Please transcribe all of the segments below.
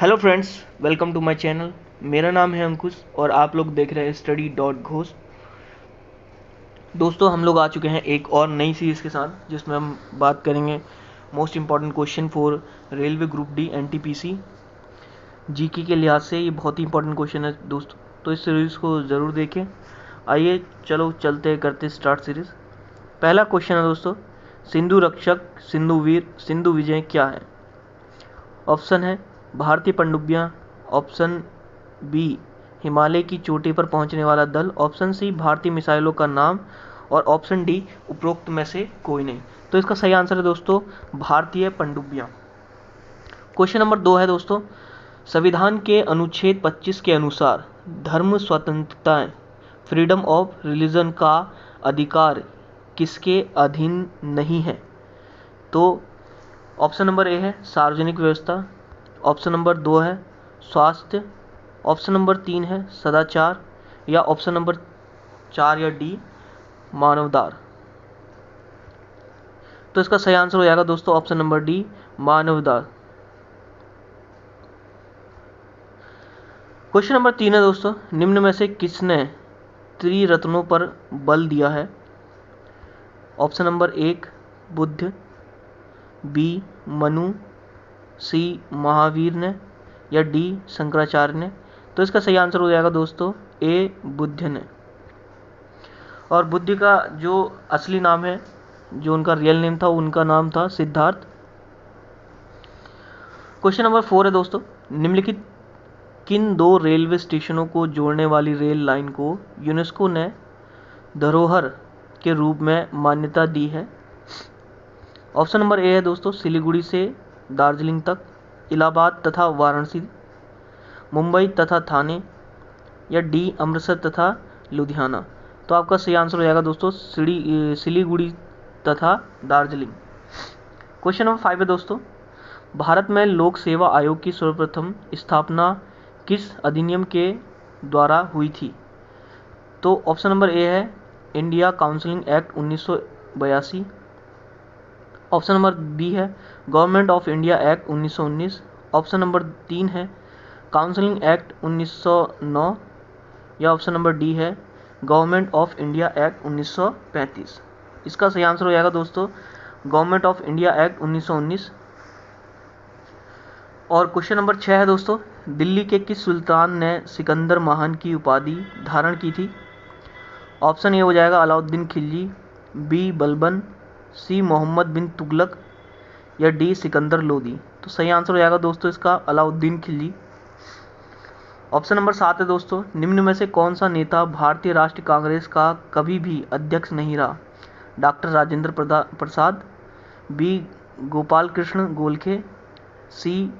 Hello friends, welcome to my channel. मेरा नाम है अंकुश और आप लोग देख रहे हैं स्टडी डॉट घोष। दोस्तों, हम लोग आ चुके हैं एक और नई सीरीज़ के साथ जिसमें हम बात करेंगे most important question for railway group D NTPC. GK के लिहाज से ये बहुत ही इंपॉर्टेंट क्वेश्चन है दोस्तों, तो इस सीरीज़ को ज़रूर देखें। आइए चलो चलते करते स्टार्ट सीरीज़। पहला क्वेश्चन है दोस्तों, सिंधु रक्षक, सिंधु वीर, सिंधु विजय क्या है? ऑप्शन है भारतीय पनडुब्बियां, ऑप्शन बी हिमालय की चोटी पर पहुंचने वाला दल, ऑप्शन सी भारतीय मिसाइलों का नाम, और ऑप्शन डी उपरोक्त में से कोई नहीं। तो इसका सही आंसर है दोस्तों भारतीय पनडुब्बियां। क्वेश्चन नंबर 2 है दोस्तों, संविधान के अनुच्छेद 25 के अनुसार धर्म स्वतंत्रता, फ्रीडम ऑफ रिलीजन का अधिकार किसके अधीन नहीं है? तो ऑप्शन नंबर ए है सार्वजनिक व्यवस्था, ऑप्शन नंबर 2 है स्वास्थ्य, ऑप्शन नंबर 3 है सदाचार, या ऑप्शन नंबर 4 या डी मानवाधिकार। तो इसका सही आंसर हो जाएगा दोस्तों ऑप्शन नंबर डी मानवाधिकार। क्वेश्चन नंबर 3 है दोस्तों, निम्न में से किसने त्रिरत्नों पर बल दिया है? Option number 1 Buddha, B Manu, C Mahavira ने, या डी शंकराचार्य ने। तो इसका सही आंसर हो जाएगा दोस्तों ए बुद्ध ने। और बुद्ध का जो असली नाम है, जो उनका रियल नेम था, उनका नाम था सिद्धार्थ। क्वेश्चन नंबर 4 है दोस्तों, निम्नलिखित किन दो रेलवे स्टेशनों को जोड़ने वाली रेल लाइन को यूनेस्को ने धरोहर के रूप में मान्यता दी है? ऑप्शन नंबर ए है दोस्तों सिलीगुड़ी से दार्जिलिंग तक, इलाहाबाद तथा वाराणसी, मुंबई तथा थाने, या डी अमृतसर तथा लुधियाना। तो आपका सही आंसर हो जाएगा दोस्तों सिलीगुड़ी तथा दार्जिलिंग। क्वेश्चन नंबर 5 है दोस्तों, भारत में लोक सेवा आयोग की सर्वप्रथम स्थापना किस अधिनियम के द्वारा हुई थी? तो ऑप्शन नंबर ए है India councils act 1982, option number B है government of India act 1919, option number 3 है काउंसिलिंग एक्ट 1909, या ऑप्शन नंबर डी है गवर्नमेंट ऑफ इंडिया एक्ट 1935। इसका सही आंसर हो जाएगा दोस्तों गवर्नमेंट ऑफ इंडिया एक्ट 1919। और क्वेश्चन नंबर 6 है दोस्तों, दिल्ली के किस सुल्तान ने सिकंदर महान की उपाधि धारण की थी? ऑप्शन ए हो जाएगा अलाउद्दीन खिलजी, बी बलबन, सी मोहम्मद बिन तुगलक, या डी सिकंदर लोदी। तो सही आंसर हो जाएगा दोस्तों इसका अलाउद्दीन खिलजी। ऑप्शन नंबर 7 है दोस्तों, निम्न में से कौन सा नेता भारतीय राष्ट्रीय कांग्रेस का कभी भी अध्यक्ष नहीं रहा? डॉक्टर राजेंद्र प्रसाद, बी गोपाल कृष्ण गोखले, सी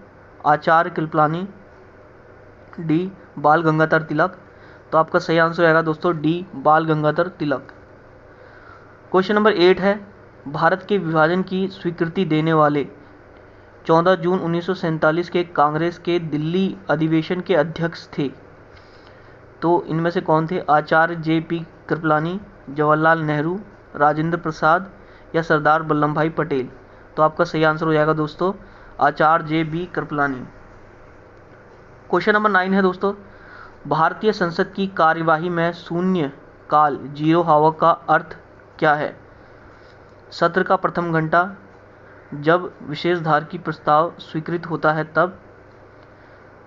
आचार्य कृपलानी, डी बाल गंगाधर तिलक। तो आपका सही आंसर आएगा दोस्तों डी बाल गंगाधर तिलक। क्वेश्चन नंबर 8 है, भारत के विभाजन की स्वीकृति देने वाले 14 जून 1947 के कांग्रेस के दिल्ली अधिवेशन के अध्यक्ष थे? तो इनमें से कौन थे? आचार्य जे.पी. कृपलानी, जवाहरलाल नेहरू, राजेंद्र प्रसाद, या सरदार वल्लभ भाई पटेल। तो आपका सही आंसर हो जाएगा दोस्तों आचार्य जे.बी. कृपलानी। क्वेश्चन नंबर 9 है दोस्तों, भारतीय संसद की कार्यवाही में शून्य काल जीरो हावर का अर्थ क्या है? सत्र का प्रथम घंटा, जब विशेषधार की प्रस्ताव स्वीकृत होता है तब,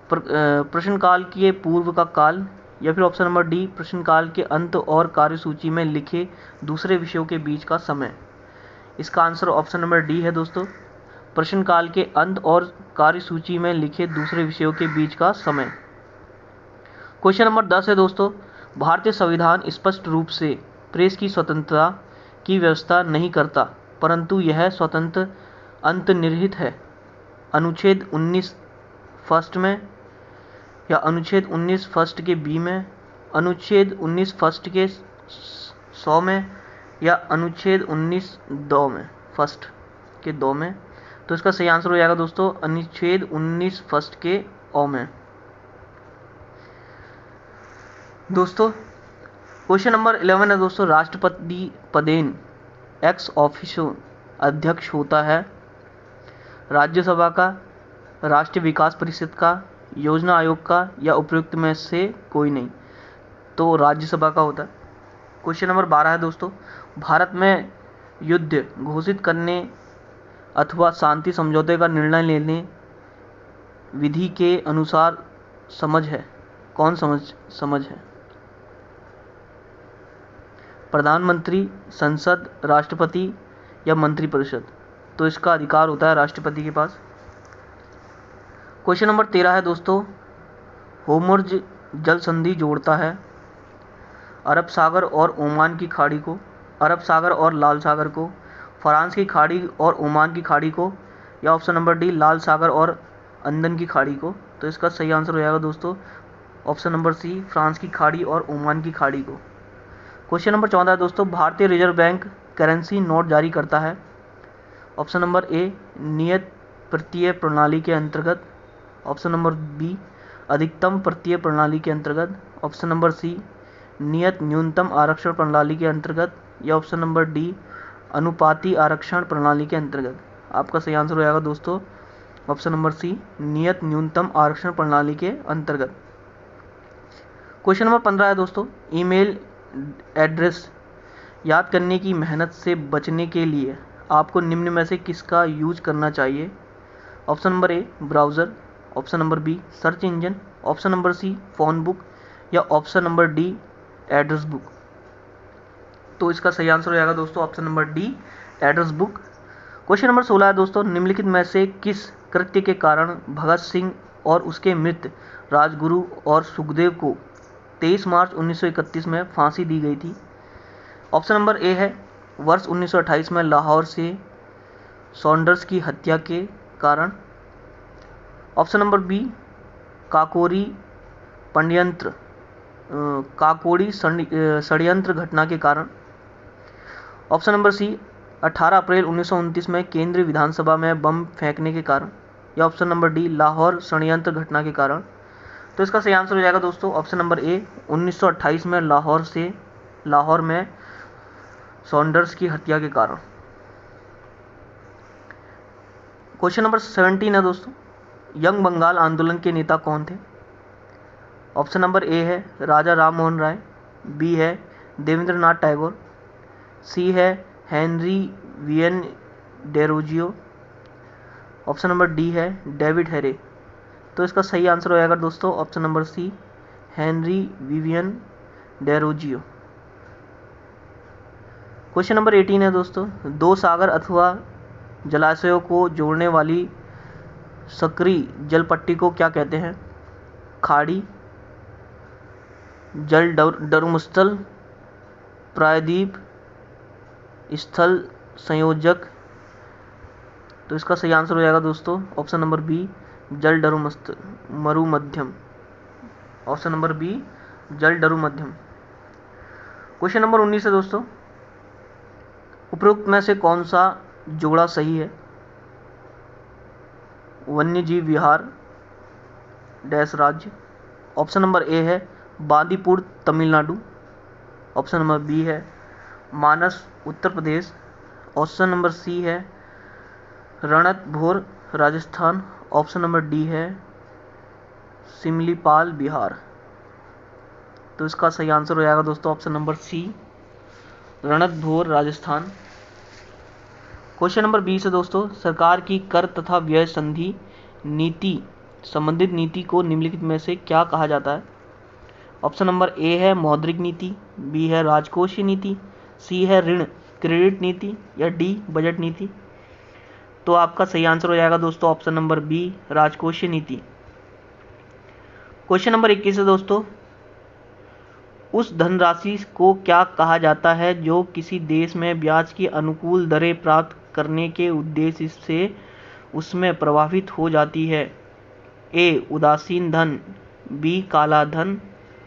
प्रश्नकाल के पूर्व का काल, या फिर ऑप्शन नंबर डी प्रश्नकाल के अंत और कार्यसूची में लिखे दूसरे विषयों के बीच का समय। इसका आंसर ऑप्शन नंबर डी है दोस्तों प्रश्नकाल के अंत और कार्यसूची में लिखे दूसरे विषयों के बीच का समय। क्वेश्चन नंबर 10 है दोस्तों, भारतीय संविधान स्पष्ट रूप से प्रेस की स्वतंत्रता की व्यवस्था नहीं करता, परंतु यह स्वतंत्र अंतर्निहित है। अनुच्छेद 19 फर्स्ट में, या अनुच्छेद 19 फर्स्ट के बी में, अनुच्छेद 19 फर्स्ट के 100 में, या अनुच्छेद 19 दो में, फर्स्ट के 2 में। तो इसका सही आंसर हो जाएगा दोस्तों अनुच्छेद 19 फर्स्ट के ओ में। दोस्तों क्वेश्चन नंबर 11 है दोस्तों, राष्ट्रपति पदेन एक्स ऑफिशियो अध्यक्ष होता है राज्यसभा का, राष्ट्रीय विकास परिषद का, योजना आयोग का, या उपयुक्त में से कोई नहीं। तो राज्यसभा का होता है। क्वेश्चन नंबर 12 है दोस्तों, भारत में युद्ध घोषित करने अथवा शांति समझौते का निर्णय लेने विधि के अनुसार समझ है, कौन समझ है? प्रधानमंत्री, संसद, राष्ट्रपति या मंत्रिपरिषद? तो इसका अधिकार होता है राष्ट्रपति के पास। क्वेश्चन नंबर 13 है दोस्तों, होर्मुज़ जल संधि जोड़ता है अरब सागर और ओमान की खाड़ी को, अरब सागर और लाल सागर को, फ्रांस की खाड़ी और ओमान की खाड़ी को, या ऑप्शन नंबर डी लाल सागर और अंदन की खाड़ी को? तो इसका सही आंसर हो जाएगा दोस्तों ऑप्शन नंबर सी, फ्रांस की खाड़ी और ओमान की खाड़ी को। क्वेश्चन नंबर 14 है दोस्तों, भारतीय रिजर्व बैंक करेंसी नोट जारी करता है। ऑप्शन नंबर ए नियत प्रत्यय प्रणाली के अंतर्गत, ऑप्शन नंबर बी अधिकतम प्रत्यय प्रणाली के अंतर्गत, ऑप्शन नंबर सी नियत न्यूनतम आरक्षण प्रणाली के अंतर्गत, या ऑप्शन नंबर डी अनुपाती आरक्षण प्रणाली के अंतर्गत। आपका सही आंसर हो जाएगा दोस्तों ऑप्शन नंबर सी नियत न्यूनतम आरक्षण प्रणाली के अंतर्गत। क्वेश्चन नंबर 15 है दोस्तों, ईमेल एड्रेस याद करने की मेहनत से बचने के लिए आपको निम्न में से किसका यूज करना चाहिए? Option number A browser, option number B search engine, option number C phone book, या option number D address book. तो इसका सही आंसर हो जाएगा दोस्तों option number D address book. Question number 16 है दोस्तों, निम्नलिखित में से किस कृत्य के कारण भगत सिंह और उसके मित्र राजगुरु और सुखदेव को 23 मार्च 1931 में फांसी दी गई थी? ऑप्शन नंबर ए है वर्ष 1928 में लाहौर से सॉन्डर्स की हत्या के कारण, ऑप्शन नंबर बी काकोरी षड्यंत्र घटना के कारण, ऑप्शन नंबर सी 18 अप्रैल 1929 में केंद्रीय विधानसभा में बम फेंकने के कारण, या ऑप्शन नंबर डी लाहौर षड्यंत्र घटना के कारण। तो इसका सही आंसर हो जाएगा दोस्तों ऑप्शन नंबर ए 1928 में लाहौर में सॉन्डर्स की हत्या के कारण। क्वेश्चन नंबर 17 है दोस्तों, यंग बंगाल आंदोलन के नेता कौन थे? ऑप्शन नंबर ए है राजा राम मोहन राय, बी है देवेंद्रनाथ टैगोर, सी है Henry Vivian Derozio, option number D है डेविड हेरे। तो इसका सही आंसर हो जाएगा दोस्तों option number C Henry Vivian Derozio. Question number 18 है दोस्तों, दो सागर अथवा जलाशयों को जोड़ने वाली सक्रिय जल पट्टी को क्या कहते हैं? खाड़ी, जल डरुमस्थल, प्रायद्वीप, स्थल संयोजक। तो इसका सही आंसर हो जाएगा दोस्तों ऑप्शन नंबर बी जल डरुमस्थल मरुमध्यम, ऑप्शन नंबर बी जल डरुमध्यम। क्वेश्चन नंबर 19 है दोस्तों, उपरोक्त में से कौन सा जोड़ा सही है? वन्यजीव विहार डैश राज्य, ऑप्शन नंबर ए है Bandipur Tamil Nadu, option number B है Manas Uttar Pradesh, option number C है Ranthambore Rajasthan, option number D है सिमलीपाल बिहार। तो इसका सही आंसर हो जाएगा दोस्तों option number C Ranthambore Rajasthan. Question number 20 है दोस्तों, सरकार की कर तथा व्यय संधि नीति संबंधित नीति को निम्नलिखित में से क्या कहा जाता है? ऑप्शन नंबर ए है मौद्रिक नीति, बी है राजकोषीय नीति, सी है ऋण क्रेडिट नीति, या डी बजट नीति। तो आपका सही आंसर हो जाएगा दोस्तों ऑप्शन नंबर बी राजकोषीय नीति। क्वेश्चन नंबर 21 है दोस्तों, उस धनराशि को क्या कहा जाता है जो किसी देश में ब्याज की अनुकूल दरें प्राप्त करने के उद्देश्य से उसमें प्रवाहित हो जाती है? ए उदासीन धन, बी काला धन,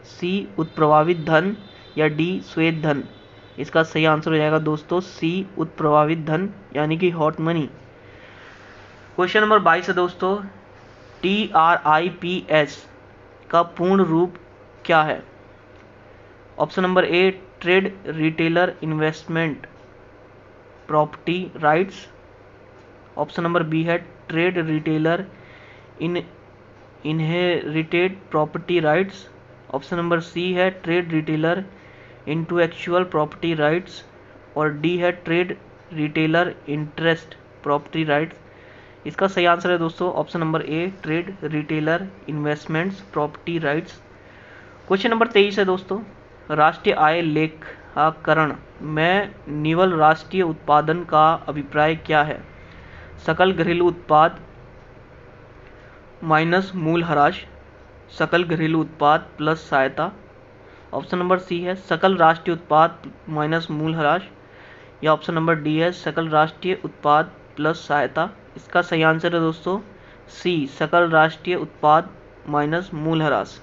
सी उत्प्रवाहित धन, या डी श्वेत धन। इसका सही आंसर हो जाएगा दोस्तों सी उत्प्रवाहित धन यानी कि हॉट मनी। क्वेश्चन नंबर 22 है दोस्तों, TRIPS का पूर्ण रूप क्या है? Option number A trade retailer investment property rights, option number B है trade retailer in inherited property rights. Option number C है trade retailer intellectual property rights, और डी है trade retailer interest property rights. इसका सही answer है दोस्तों option number A trade retailer investments property rights. Question number 23 है दोस्तों, राष्ट्रीय आय लेखाकरण में निवल राष्ट्रीय उत्पादन का अभिप्राय क्या है? सकल घरेलू उत्पाद माइनस मूल्यह्रास, सकल घरेलू उत्पाद प्लस सहायता। ऑप्शन नंबर सी है सकल राष्ट्रीय उत्पाद माइनस मूल्यह्रास, या ऑप्शन नंबर डी है सकल राष्ट्रीय उत्पाद प्लस सहायता। इसका सही आंसर है दोस्तों सी सकल राष्ट्रीय उत्पाद माइनस मूल्यह्रास।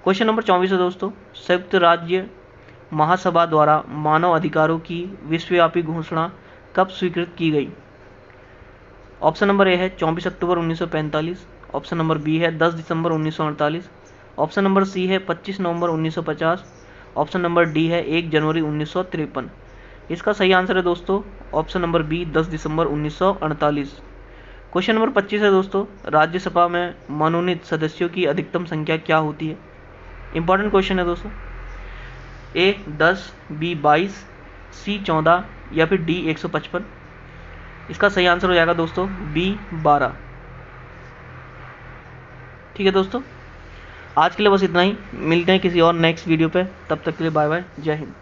क्वेश्चन नंबर 24 है दोस्तों, संयुक्त राज्य महासभा द्वारा मानव अधिकारों की विश्वव्यापी घोषणा कब स्वीकृत की गई? ऑप्शन नंबर ए है 24 अक्टूबर 1945, ऑप्शन नंबर बी है 10 दिसंबर 1948, ऑप्शन नंबर सी है 25 नवंबर 1950, ऑप्शन नंबर डी है 1 जनवरी 1953। इसका सही आंसर है दोस्तों ऑप्शन नंबर बी 10 दिसंबर 1948। क्वेश्चन नंबर 25 है दोस्तों, राज्यसभा में मनोनीत सदस्यों की अधिकतम संख्या क्या होती है? इंपॉर्टेंट क्वेश्चन है दोस्तों। ए 10, बी 22, सी 14 या फिर डी 155। इसका सही आंसर हो जाएगा दोस्तों बी 12। ठीक है दोस्तों, आज के लिए बस इतना ही। मिलते हैं किसी और नेक्स्ट वीडियो पे, तब तक के लिए बाय बाय, जय हिंद।